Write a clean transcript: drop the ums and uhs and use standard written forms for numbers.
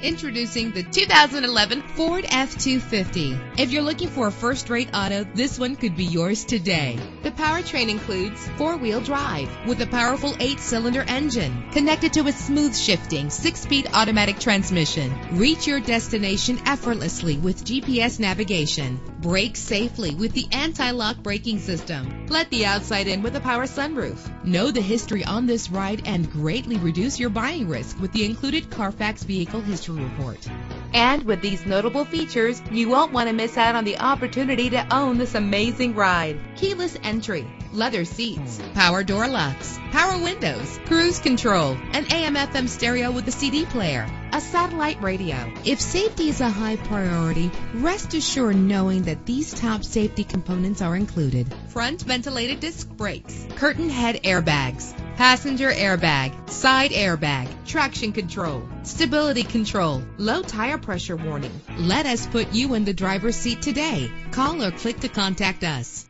Introducing the 2011 Ford F-250. If you're looking for a first-rate auto, this one could be yours today. The powertrain includes four-wheel drive with a powerful 8-cylinder engine connected to a smooth shifting 6-speed automatic transmission. Reach your destination effortlessly with GPS navigation. Brake safely with the anti-lock braking system. Let the outside in with a power sunroof. Know the history on this ride and greatly reduce your buying risk with the included Carfax Vehicle History Report. And with these notable features, you won't want to miss out on the opportunity to own this amazing ride. Keyless entry, leather seats, power door locks, power windows, cruise control, an AM/FM stereo with a CD player, a satellite radio. If safety is a high priority, rest assured knowing that these top safety components are included. Front ventilated disc brakes, curtain head airbags, passenger airbag, side airbag, traction control, stability control, low tire pressure warning. Let us put you in the driver's seat today. Call or click to contact us.